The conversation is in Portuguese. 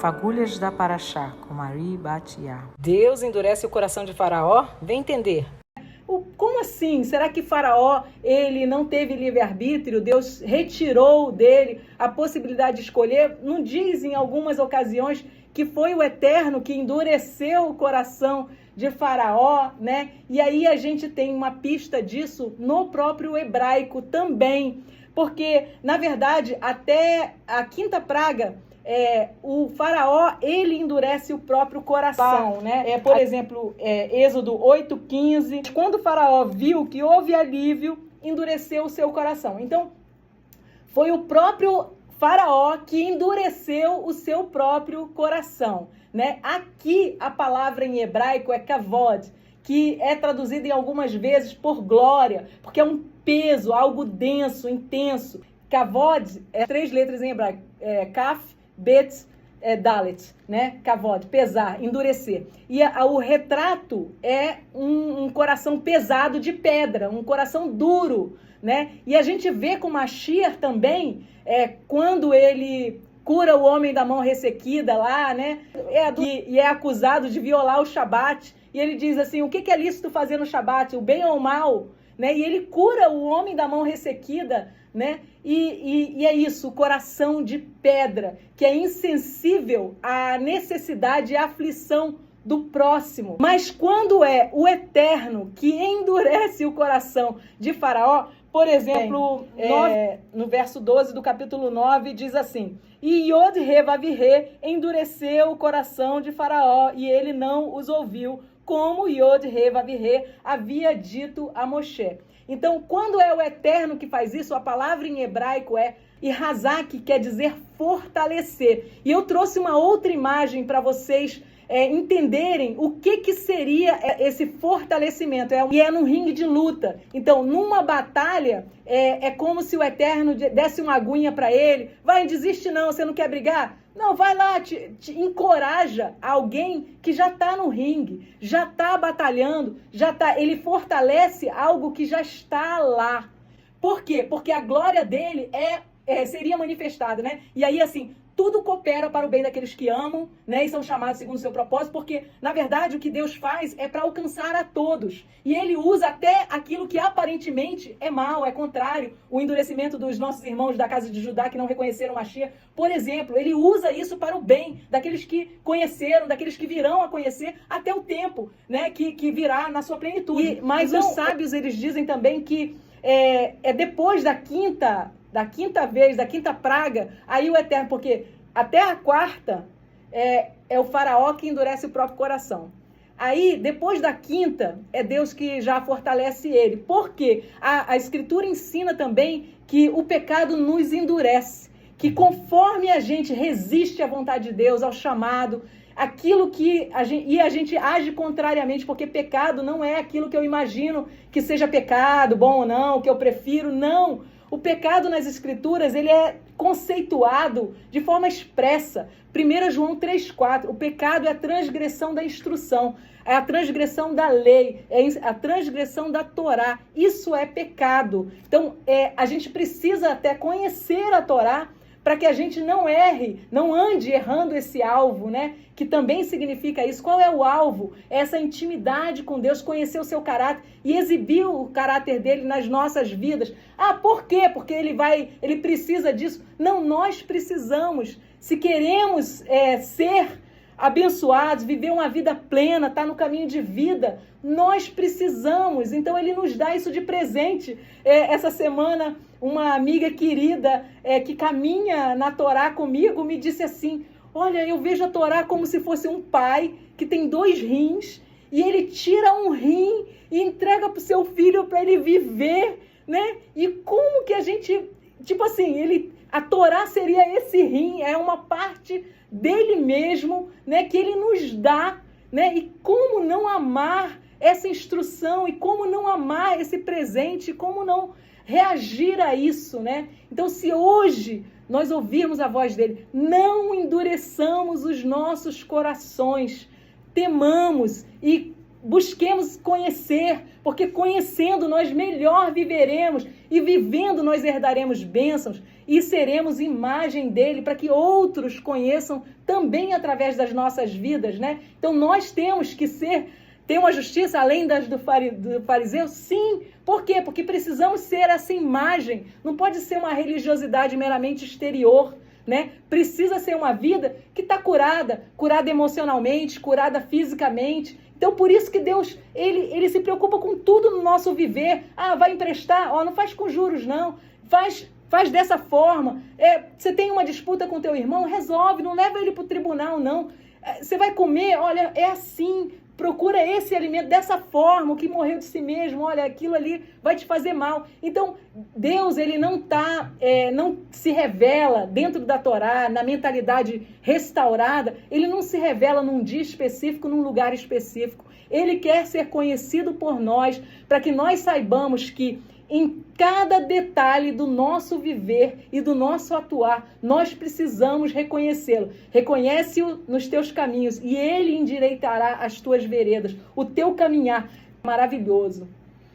Fagulhas da Paraxá, com Marie Batia. Deus endurece o coração de Faraó? Vem entender. Como assim? Será que Faraó, ele não teve livre-arbítrio? Deus retirou dele a possibilidade de escolher? Não diz em algumas ocasiões que foi o Eterno que endureceu o coração de Faraó, né? E aí a gente tem uma pista disso no próprio hebraico também. Porque, na verdade, até a quinta praga, o Faraó, ele endurece o próprio coração, né? Por exemplo, Êxodo 8:15, quando o Faraó viu que houve alívio, endureceu o seu coração. Então, foi o próprio Faraó que endureceu o seu próprio coração, né? Aqui, a palavra em hebraico é kavod, que é traduzida em algumas vezes por glória, porque é um peso, algo denso, intenso. Kavod é 3 letras em hebraico, kaf, bet, dalet, né? Kavod, pesar, endurecer. E o retrato é um coração pesado de pedra, um coração duro, né? E a gente vê com Mashiach também, quando ele cura o homem da mão ressequida lá, né? E é acusado de violar o Shabat. E ele diz assim, o que é lícito fazer no Shabat? O bem ou o mal? Né? E ele cura o homem da mão ressequida, né? E é isso, o coração de pedra, que é insensível à necessidade e à aflição do próximo. Mas quando é o Eterno que endurece o coração de Faraó, por exemplo, no verso 12 do capítulo 9, diz assim, e Yod-He Vav-He endureceu o coração de Faraó e ele não os ouviu, como Yod-He Vav-He havia dito a Moshe. Então, quando é o Eterno que faz isso, a palavra em hebraico é Ihazak, que quer dizer fortalecer. E eu trouxe uma outra imagem para vocês entenderem o que seria esse fortalecimento. E é num ringue de luta. Então, numa batalha, é como se o Eterno desse uma aguinha para ele. Vai, desiste não, você não quer brigar? Não, vai lá, te encoraja alguém que já está no ringue, já está batalhando, ele fortalece algo que já está lá. Por quê? Porque a glória dele seria manifestada, né? E aí, assim, tudo coopera para o bem daqueles que amam, né? E são chamados segundo o seu propósito, porque, na verdade, o que Deus faz é para alcançar a todos. E ele usa até aquilo que aparentemente é mal, é contrário. O endurecimento dos nossos irmãos da casa de Judá que não reconheceram Mashiach, por exemplo, ele usa isso para o bem daqueles que conheceram, daqueles que virão a conhecer até o tempo, né? Que virá na sua plenitude. Mas então, os sábios, eles dizem também que depois da quinta vez, da quinta praga, aí o Eterno, porque até a quarta é o Faraó que endurece o próprio coração. Aí, depois da quinta, é Deus que já fortalece ele. Por quê? A Escritura ensina também que o pecado nos endurece, que conforme a gente resiste à vontade de Deus, ao chamado, aquilo que a gente age contrariamente, porque pecado não é aquilo que eu imagino que seja pecado, bom ou não, que eu prefiro, não. O pecado nas Escrituras, ele é conceituado de forma expressa. 1 João 3,4, o pecado é a transgressão da instrução, é a transgressão da lei, é a transgressão da Torá. Isso é pecado. Então, a gente precisa até conhecer a Torá para que a gente não erre, não ande errando esse alvo, né? Que também significa isso. Qual é o alvo? É essa intimidade com Deus, conhecer o seu caráter e exibir o caráter dele nas nossas vidas. Ah, por quê? Porque ele precisa disso. Não, nós precisamos. Se queremos ser abençoados, viver uma vida plena, estar no caminho de vida, nós precisamos. Então, ele nos dá isso de presente. Essa semana, uma amiga querida que caminha na Torá comigo me disse assim, olha, eu vejo a Torá como se fosse um pai que tem 2 rins e ele tira um rim e entrega para o seu filho para ele viver, né? E como que a gente, tipo assim, a Torá seria esse rim, é uma parte dele mesmo, né, que ele nos dá, né? E como não amar essa instrução, e como não amar esse presente, como não reagir a isso, né? Então, se hoje nós ouvirmos a voz dele, não endureçamos os nossos corações, temamos e busquemos conhecer, porque conhecendo nós melhor viveremos e vivendo nós herdaremos bênçãos e seremos imagem dele para que outros conheçam também através das nossas vidas, né? Então nós temos que ter uma justiça além das do fariseu? Sim. Por quê? Porque precisamos ser essa imagem. Não pode ser uma religiosidade meramente exterior, né? Precisa ser uma vida que está curada emocionalmente, curada fisicamente. Então, por isso que Deus, ele se preocupa com tudo no nosso viver. Ah, vai emprestar? Ó, não faz com juros, não. Faz dessa forma. Você tem uma disputa com teu irmão? Resolve, não leva ele para o tribunal, não. Você vai comer? Olha, é assim. Procura esse alimento dessa forma, o que morreu de si mesmo, olha, aquilo ali vai te fazer mal. Então, Deus, ele não se revela dentro da Torá, na mentalidade restaurada, ele não se revela num dia específico, num lugar específico. Ele quer ser conhecido por nós, para que nós saibamos que em cada detalhe do nosso viver e do nosso atuar, nós precisamos reconhecê-lo. Reconhece-o nos teus caminhos e ele endireitará as tuas veredas, o teu caminhar maravilhoso.